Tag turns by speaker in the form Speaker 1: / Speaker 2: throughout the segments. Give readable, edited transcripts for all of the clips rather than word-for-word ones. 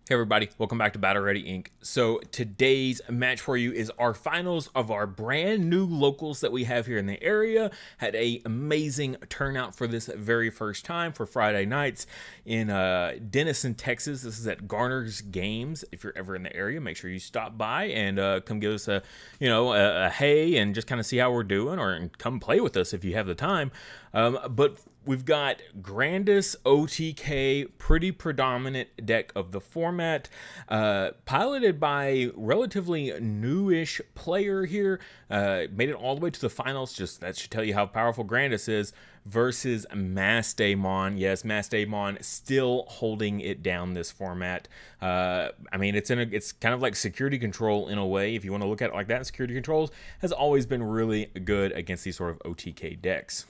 Speaker 1: Hey everybody, welcome back to Battle Ready Inc. So today's match for you is our finals of our brand new locals that we have here in the area. Had a amazing turnout for this very first time for Friday nights in Denison, Texas. This is at Garner's Games. If you're ever in the area, make sure you stop by and come give us a hey and just kind of see how we're doing, or come play with us if you have the time. But we've got Grandis OTK, pretty predominant deck of the format, piloted by relatively newish player here. Made it all the way to the finals. Just that should tell you how powerful Grandis is. Versus Mastemon. Yes, Mastemon still holding it down this format. I mean, it's kind of like security control in a way. If you want to look at it like that, security controls has always been really good against these sort of OTK decks.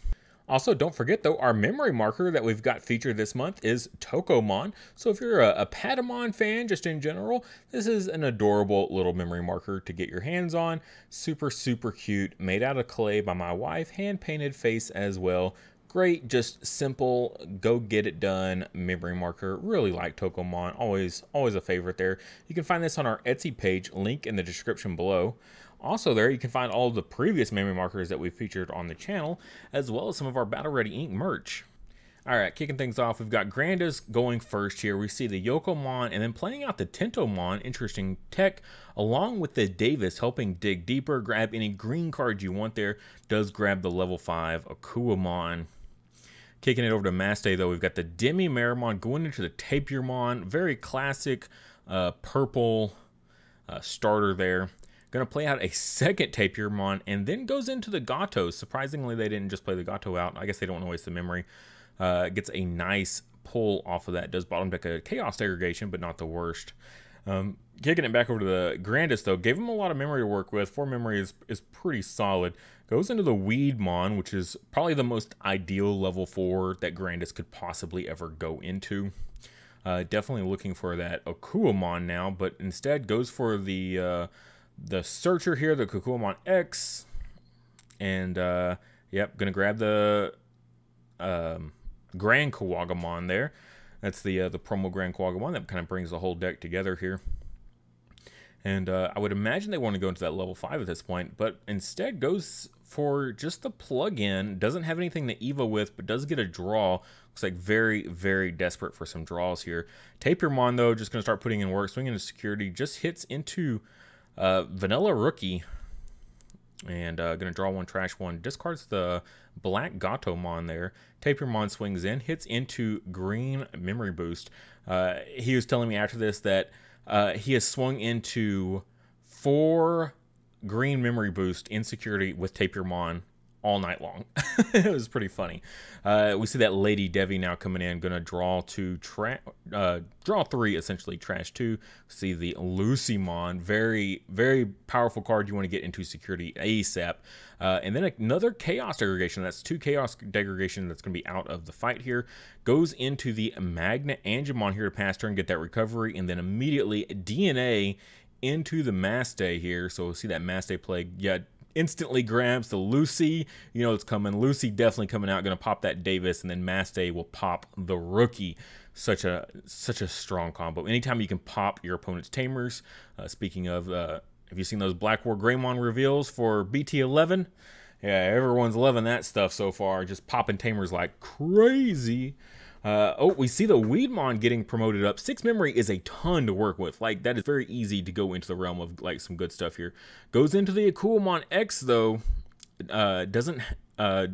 Speaker 1: Also, don't forget, though, our memory marker that we've got featured this month is Tokomon. So if you're a Patamon fan, just in general, this is an adorable little memory marker to get your hands on. Super, super cute. Made out of clay by my wife. Hand-painted face as well. Great, just simple, go get it done memory marker. Really like Tokomon. Always a favorite there. You can find this on our Etsy page. Link in the description below. Also there, you can find all of the previous memory markers that we've featured on the channel, as well as some of our Battle Ready Inc. merch. Alright, kicking things off, we've got Grandis going first here. We see the Yokomon, and then playing out the Tentomon, interesting tech, along with the Davis, helping dig deeper, grab any green cards you want there. Does grab the level 5 Akuamon. Kicking it over to Maste, though, we've got the Demi Marimon going into the Tapirmon. Very classic purple starter there. Going to play out a second Tapirmon, and then goes into the Gato. Surprisingly, they didn't just play the Gato out. I guess they don't want to waste the memory. Gets a nice pull off of that. Does bottom deck a Chaos Degradation, but not the worst. Kicking it back over to the Grandis, though, gave him a lot of memory to work with. 4 memory is pretty solid. Goes into the Weedmon, which is probably the most ideal level 4 that Grandis could possibly ever go into. Definitely looking for that Akuamon now, but instead goes for the Searcher here, the Kukuamon X, and yep, gonna grab the GrandisKuwagamon there. That's the promo GrandisKuwagamon that kind of brings the whole deck together here. And I would imagine they want to go into that level 5 at this point, but instead goes for just the plug-in. Doesn't have anything to Evo with, but does get a draw. Looks like very, very desperate for some draws here. Tapirmon, though, just going to start putting in work. Swinging into security, just hits into Vanilla Rookie, and gonna draw one, trash one, discards the black Gatomon there. Tapirmon swings in, hits into green Memory Boost. He was telling me after this that he has swung into 4 green Memory Boost in security with Tapirmon all night long. It was pretty funny. We see that Lady Devi now coming in, gonna draw draw 3, essentially trash 2. See the Lucymon, very, very powerful card you want to get into security ASAP. And then another Chaos Degradation. That's 2 Chaos Degradation that's gonna be out of the fight here. Goes into the Magna Angemon here to pass turn, get that recovery, and then immediately DNA into the Maste here. So we'll see that Maste play. Yeah, instantly grabs the Lucy. You know it's coming. Lucy definitely coming out. Going to pop that Davis, and then Maste will pop the Rookie. Such a strong combo. Anytime you can pop your opponent's Tamers. Speaking of, have you seen those Black War Greymon reveals for BT11? Yeah, everyone's loving that stuff so far. Just popping Tamers like crazy. Oh, we see the Weedmon getting promoted up. 6 memory is a ton to work with. Like, that is very easy to go into the realm of, like, some good stuff here. Goes into the Akuamon X, though. Doesn't, I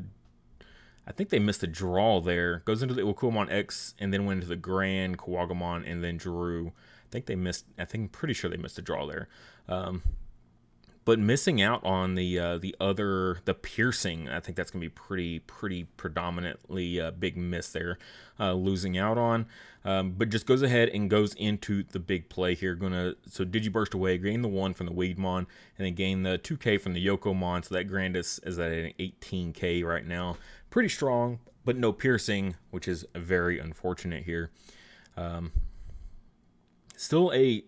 Speaker 1: think they missed the draw there. Goes into the Akuamon X, and then went into the GrandisKuwagamon, and then drew. I'm pretty sure they missed the draw there. But missing out on the piercing, I think that's gonna be pretty predominantly a big miss there, losing out on. But just goes ahead and goes into the big play here. So Digiburst away, gain the 1 from the Weedmon, and then gain the 2K from the Yokomon. So that Grandis is at an 18K right now. Pretty strong, but no piercing, which is very unfortunate here. Still a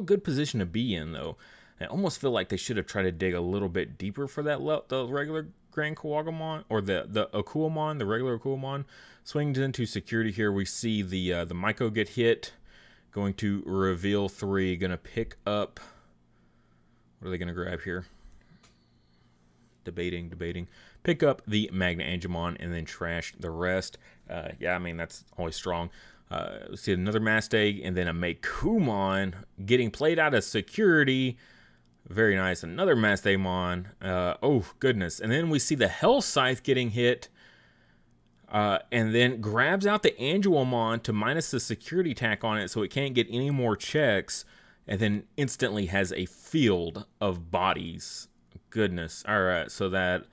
Speaker 1: good position to be in, though. I almost feel like they should have tried to dig a little bit deeper for that the regular GrandisKuwagamon, or the Akuamon, the regular Akuamon. Swings into security here. We see the Maiko get hit. Going to reveal 3. Going to pick up... What are they going to grab here? Debating. Pick up the Magna-Angemon and then trash the rest. Yeah, I mean, that's always strong. See another Mastay and then a Meicoomon getting played out of security. Very nice. Another Mastemon. Oh, goodness. And then we see the Hell Scythe getting hit. And then grabs out the Angelomon to minus the security tack on it so it can't get any more checks. And then instantly has a field of bodies. Goodness. All right, so that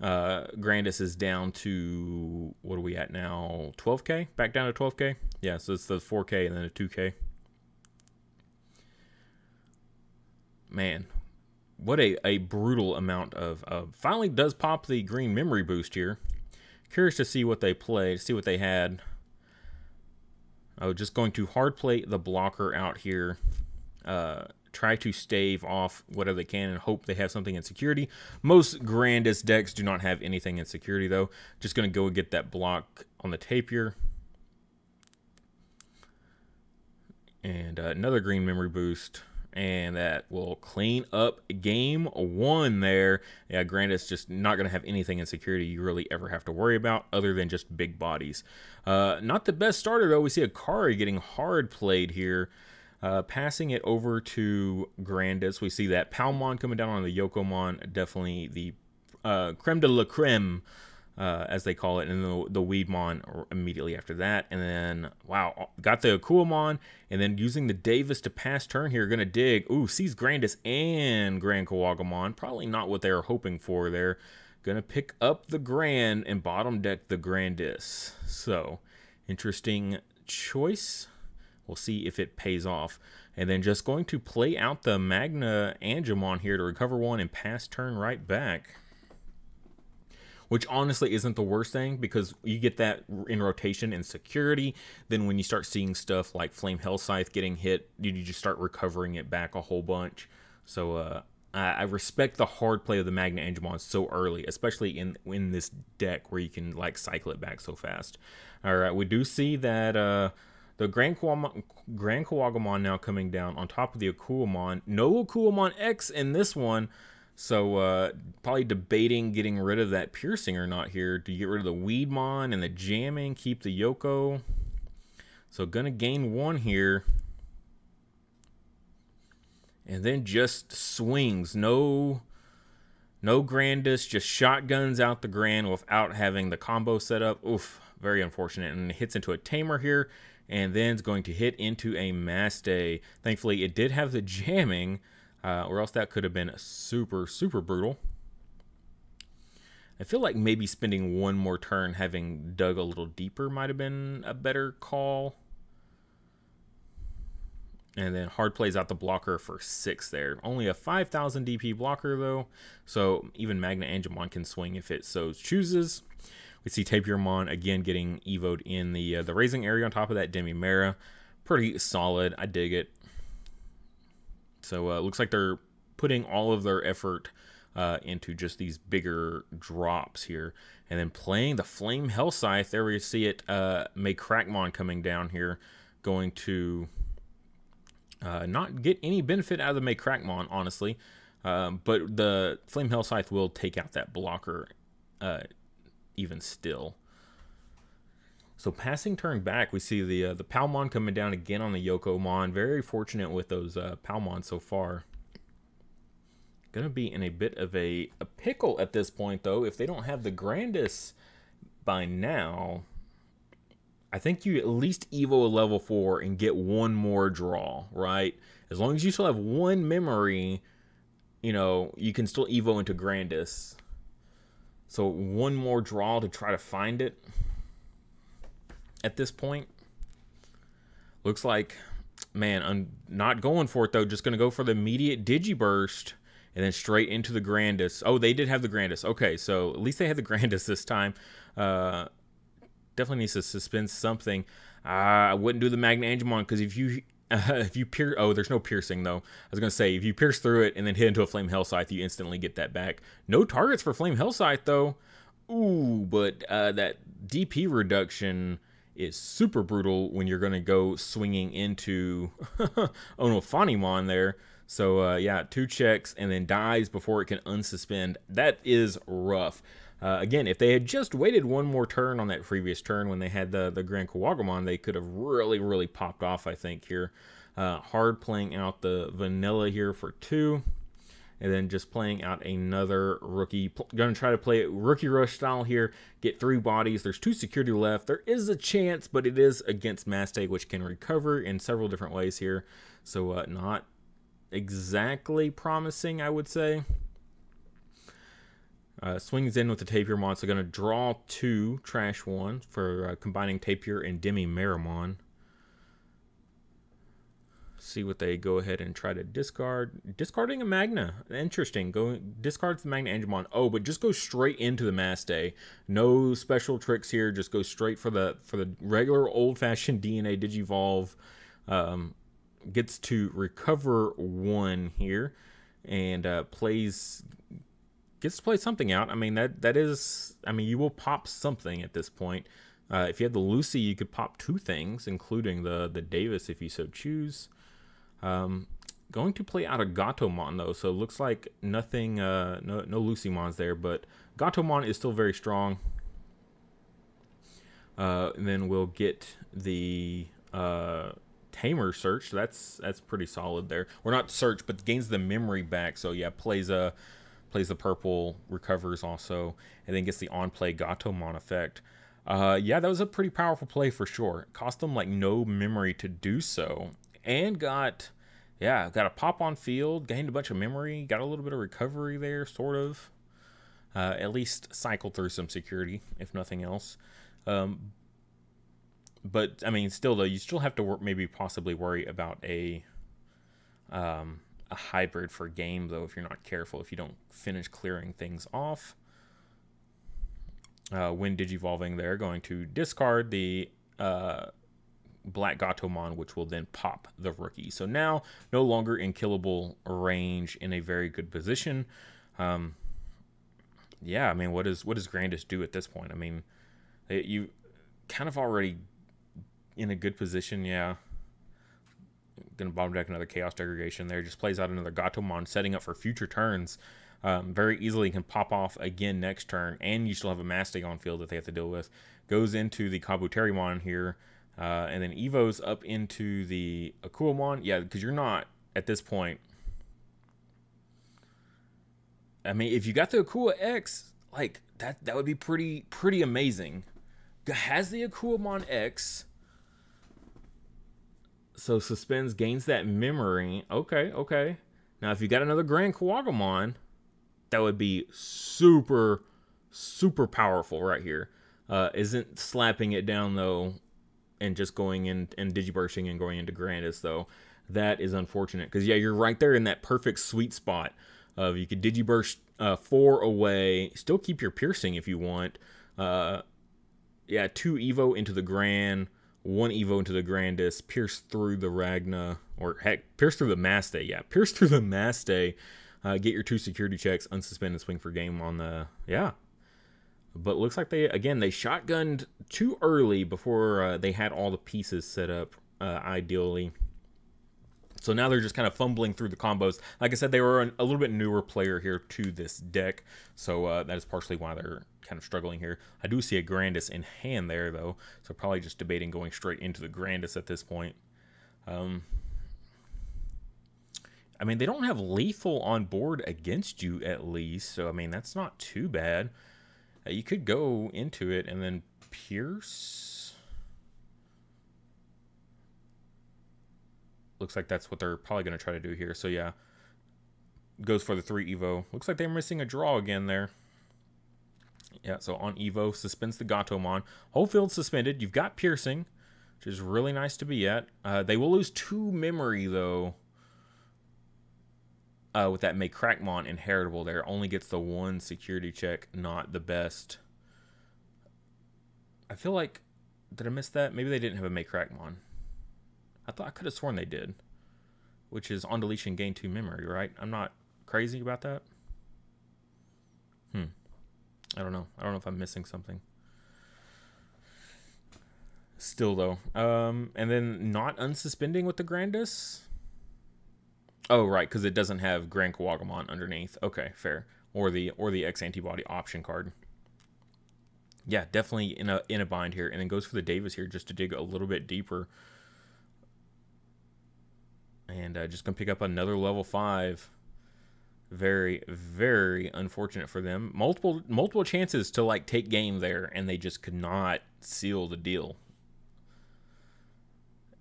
Speaker 1: Grandis is down to, what are we at now? 12K? Back down to 12K? Yeah, so it's the 4K and then a 2K. Man, what a brutal amount of... finally does pop the green memory boost here. Curious to see what they played, see what they had. Oh, just going to hard play the blocker out here. Try to stave off whatever they can and hope they have something in security. Most Grandis decks do not have anything in security, though. Just going to go and get that block on the Tapir. And another green memory boost. And that will clean up game 1 there. Yeah, Grandis just not going to have anything in security you really ever have to worry about other than just big bodies. Not the best starter, though. We see Akari getting hard played here. Passing it over to Grandis. We see that Palmon coming down on the Yokomon. Definitely the creme de la creme, as they call it. And then the Weedmon immediately after that. And then, wow, got the Kuwagamon. And then using the Davis to pass turn here. Going to dig. Ooh, sees Grandis and GrandisKuwagamon. Probably not what they were hoping for there. Going to pick up the Grand and bottom deck the Grandis. So, interesting choice. We'll see if it pays off. And then just going to play out the Magna-Angemon here to recover 1 and pass turn right back. Which honestly isn't the worst thing because you get that in rotation and security. Then when you start seeing stuff like Flame Hell Scythe getting hit, you just start recovering it back a whole bunch. So I respect the hard play of the Magna-Angemon so early, especially in this deck where you can like cycle it back so fast. All right, we do see that... the GrandisKuwagamon now coming down on top of the Akuamon. No Akuamon X in this one. So probably debating getting rid of that piercing or not here. Do you get rid of the Weedmon and the jamming? Keep the Yoko. So going to gain 1 here. And then just swings. No Grandis. Just shotguns out the Grand without having the combo set up. Oof. Very unfortunate. And it hits into a Tamer here. And then it's going to hit into a Mastay. Thankfully, it did have the jamming, or else that could have been super, super brutal. I feel like maybe spending 1 more turn, having dug a little deeper, might have been a better call. And then hard plays out the blocker for 6 there. Only a 5,000 DP blocker, though. So even Magna-Angemon can swing if it so chooses. We see Tapirmon again getting evoed in the raising area on top of that Demimera. Pretty solid. I dig it. So it looks like they're putting all of their effort into just these bigger drops here. And then playing the Flame Hell Scythe. There we see it. Meicoomon coming down here. Going to not get any benefit out of the Meicoomon, honestly. But the Flame Hell Scythe will take out that blocker even still. So passing turn back, we see the Palmon coming down again on the Yokomon. Very fortunate with those Palmon so far. Gonna be in a bit of a pickle at this point, though. If they don't have the Grandis by now, I think you at least Evo a level 4 and get 1 more draw, right? As long as you still have 1 memory, you know, you can still Evo into Grandis. So 1 more draw to try to find it at this point. Looks like, man, I'm not going for it, though. Just going to go for the immediate Digiburst and then straight into the Grandis. Oh, they did have the Grandis. Okay, so at least they had the Grandis this time. Definitely needs to suspend something. I wouldn't do the Magna-Angemon because if you pierce, oh, there's no piercing though. I was gonna say if you pierce through it and then hit into a Flame Hell Scythe, you instantly get that back. No targets for Flame Hell Scythe though. Ooh, but that DP reduction is super brutal when you're going to go swinging into Onophanimon there. So yeah, 2 checks and then dies before it can unsuspend. That is rough. Again, if they had just waited one more turn on that previous turn when they had the GrandisKuwagamon, they could have really popped off, I think, here. Hard playing out the vanilla here for 2. And then just playing out another rookie. Going to try to play it rookie rush style here. Get 3 bodies. There's 2 security left. There is a chance, but it is against Mastemon, which can recover in several different ways here. So not exactly promising, I would say. Swings in with the Tapirmon. So going to draw 2, trash 1 for combining Tapir and Demi-Meramon. See what they go ahead and try to discard. Discarding a Magna. Interesting. Discards the Magna Angemon. Oh, but just go straight into the Mastemon. No special tricks here. Just go straight for the regular old-fashioned DNA Digivolve. Gets to recover 1 here. And gets to play something out. I mean, that is... I mean, you will pop something at this point. If you had the Lucy, you could pop 2 things, including the Davis if you so choose. Going to play out a Gatomon though, so it looks like nothing, no Lucymons there, but Gatomon is still very strong. And then we'll get the Tamer search. That's pretty solid there. Or not search, but gains the memory back. So yeah, plays the purple, recovers also, and then gets the on play Gatomon effect. Yeah, that was a pretty powerful play for sure. Cost them like no memory to do so. And got a pop on field, gained a bunch of memory, got a little bit of recovery there, sort of. At least cycled through some security, if nothing else. But, I mean, still, though, you still have to maybe possibly worry about a hybrid for game, though, if you're not careful, if you don't finish clearing things off. When Digivolving there, going to discard the... Black Gatomon, which will then pop the rookie. So now no longer in killable range, in a very good position. Yeah, I mean, what does Grandis do at this point? I mean, you kind of already in a good position. Yeah, gonna bottom deck another Chaos Degradation there. Just plays out another Gatomon, setting up for future turns. Very easily can pop off again next turn, and you still have a Mastemon on field that they have to deal with. Goes into the Kabuterimon here. And then Evo's up into the Akuamon. Yeah, because you're not, at this point... I mean, if you got the Akua X, like, that would be pretty amazing. Has the Akuamon X. So suspends, gains that memory. Okay. Now, if you got another GrandisKuwagamon, that would be super powerful right here. Isn't slapping it down, though... and just going in and digibursting and going into Grandis, though. That is unfortunate. Because, yeah, you're right there in that perfect sweet spot of you could digiburst 4 away, still keep your piercing if you want. Yeah, 2 Evo into the Grand, 1 Evo into the Grandis, pierce through the Ragna, or heck, pierce through the Mastemon. Yeah, pierce through the Mastemon. Get your 2 security checks, unsuspend and swing for game on the... Yeah. But looks like they shotgunned too early before they had all the pieces set up ideally. So now they're just kind of fumbling through the combos. Like I said, they were a little bit newer player here to this deck. So that is partially why they're kind of struggling here. I do see a Grandis in hand there, though. So probably just debating going straight into the Grandis at this point. I mean, they don't have lethal on board against you, at least. So, I mean, that's not too bad. You could go into it and then pierce. Looks like that's what they're probably going to try to do here. So, yeah. Goes for the 3 Evo. Looks like they're missing a draw again there. Yeah, so on Evo, suspends the Gatomon. Whole field suspended. You've got piercing, which is really nice to be at. They will lose 2 memory, though. With that Maycrackmon inheritable there, only gets the 1 security check, not the best. I feel like, did I miss that? Maybe they didn't have a Maycrackmon. I could have sworn they did. Which is on deletion, gain 2 memory, right? I'm not crazy about that. I don't know. I don't know if I'm missing something. Still though, and then not unsuspending with the Grandis. Oh right, because it doesn't have GrandisKuwagamon underneath. Okay, fair. Or the X antibody option card. Yeah, definitely in a bind here, and then goes for the Davis here just to dig a little bit deeper, and just gonna pick up another level 5. Very, very unfortunate for them. Multiple chances to like take game there, and they just could not seal the deal.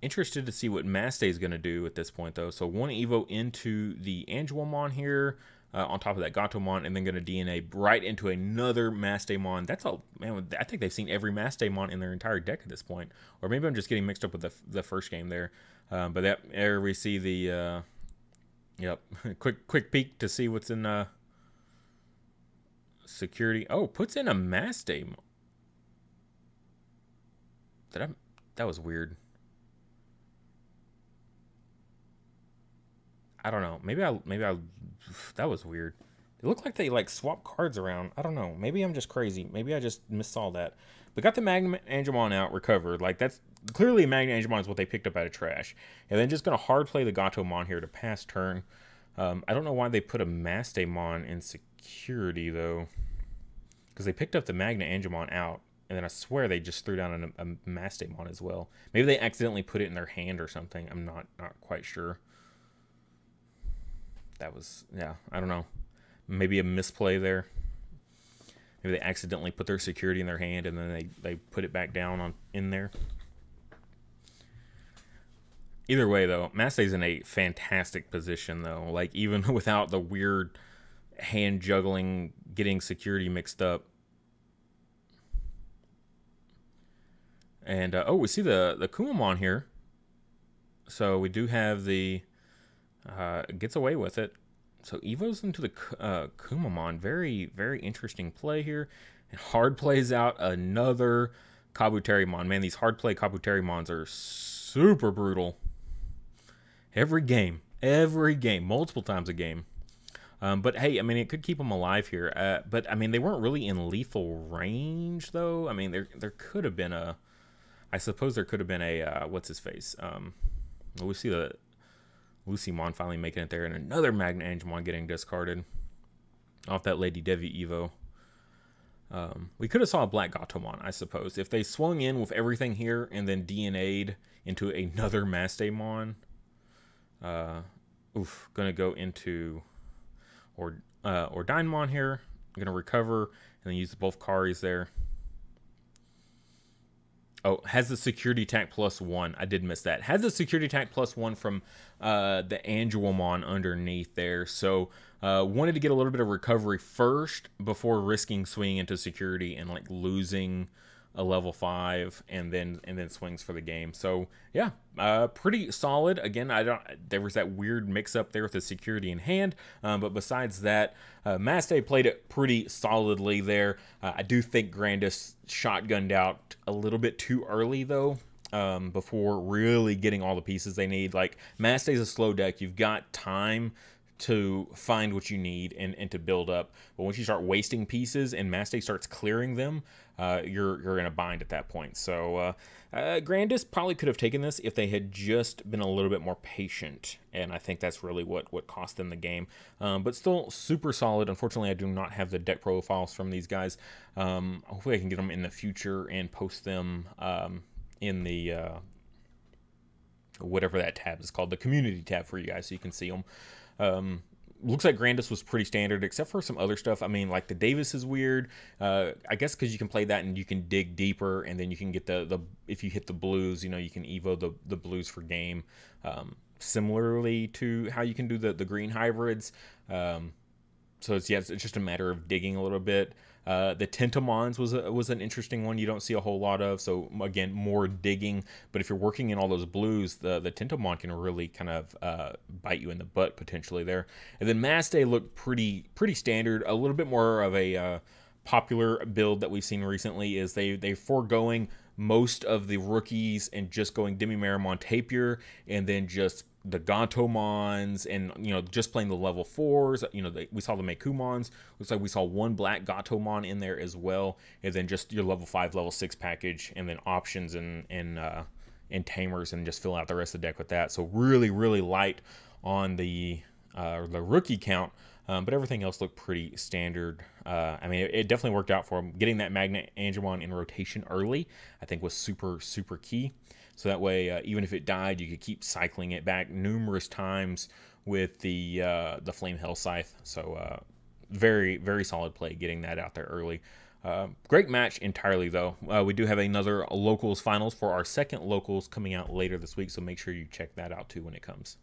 Speaker 1: Interested to see what Maste is going to do at this point, though. So one Evo into the Angelomon here, on top of that Gatomon, and then going to DNA right into another Mastemon. That's all, man. I think they've seen every Mastemon in their entire deck at this point, or maybe I'm just getting mixed up with the first game there. But there we see the yep, quick peek to see what's in security. Oh, puts in a Mastemon. That was weird. I don't know. Maybe I. That was weird. It looked like they like swapped cards around. I don't know. Maybe I'm just crazy. Maybe I just missaw that. But got the Magna Angemon out, recovered. Like that's clearly Magna Angemon is what they picked up out of trash. And then just gonna hard play the Gatomon here to pass turn. I don't know why they put a Mastemon in security though, because they picked up the Magna Angemon out, and then I swear they just threw down a Mastemon as well. Maybe they accidentally put it in their hand or something. I'm not quite sure. That was, yeah, I don't know. Maybe a misplay there. Maybe they accidentally put their security in their hand and then they put it back down in there. Either way, though, Maste's in a fantastic position, though. Like, even without the weird hand juggling, getting security mixed up. And, oh, we see the Kumamon here. So we do have the... gets away with it. So Evo's into the Kumamon. Very, very interesting play here. And hard plays out another Kabuterimon. Man, these hard play Kabuterimons are super brutal. Every game, multiple times a game. But hey, I mean, it could keep them alive here. But I mean, they weren't really in lethal range, though. I mean, there could have been a... I suppose there could have been a... what's his face? We see the... Lucymon finally making it there, and another Magna Angemon getting discarded off that Lady Devi Evo. We could have saw a Black Gatomon, I suppose. If they swung in with everything here and then DNA'd into another Mastemon. Gonna go into or Dynamon here. Gonna recover and then use both Karis there. Oh, has the security attack +1. I did miss that. Has the security attack +1 from the Angelomon underneath there. So wanted to get a little bit of recovery first before risking swinging into security and like losing a level 5 and then swings for the game. So yeah, pretty solid. Again, there was that weird mix up there with the security in hand, but besides that, Maste played it pretty solidly there. I do think Grandis shotgunned out a little bit too early though, before really getting all the pieces they need. Like, Maste's a slow deck. You've got time to find what you need and to build up. But once you start wasting pieces and Maste starts clearing them, you're in a bind at that point. So Grandis probably could have taken this if they had just been a little bit more patient, and I think that's really what cost them the game. But still super solid. Unfortunately, I do not have the deck profiles from these guys. Hopefully I can get them in the future and post them in the whatever that tab is called, the community tab, for you guys, so you can see them. Looks like Grandis was pretty standard, except for some other stuff. I mean, like the Davis is weird. I guess because you can play that and you can dig deeper, and then you can get the if you hit the blues, you know, you can evo the blues for game. Similarly to how you can do the green hybrids. So it's just a matter of digging a little bit. The Tentomons was an interesting one you don't see a whole lot of. So again, more digging. But if you're working in all those blues, the Tentomon can really kind of bite you in the butt potentially there. And then Maste looked pretty standard. A little bit more of a popular build that we've seen recently is they foregoing most of the rookies and just going Demi-Marimon Tapir and then just the Gatomons, and just playing the level 4s. We saw the Mekumons. Looks like we saw one black Gatomon in there as well, and then just your level 5, level 6 package, and then options and tamers, and just fill out the rest of the deck with that. So really light on the rookie count, but everything else looked pretty standard. I mean, it definitely worked out for him. Getting that Magnet Angemon in rotation early, I think, was super key. So that way, even if it died, you could keep cycling it back numerous times with the Flame Hell Scythe. So very solid play getting that out there early. Great match entirely, though. We do have another locals finals for our second locals coming out later this week, so make sure you check that out too when it comes.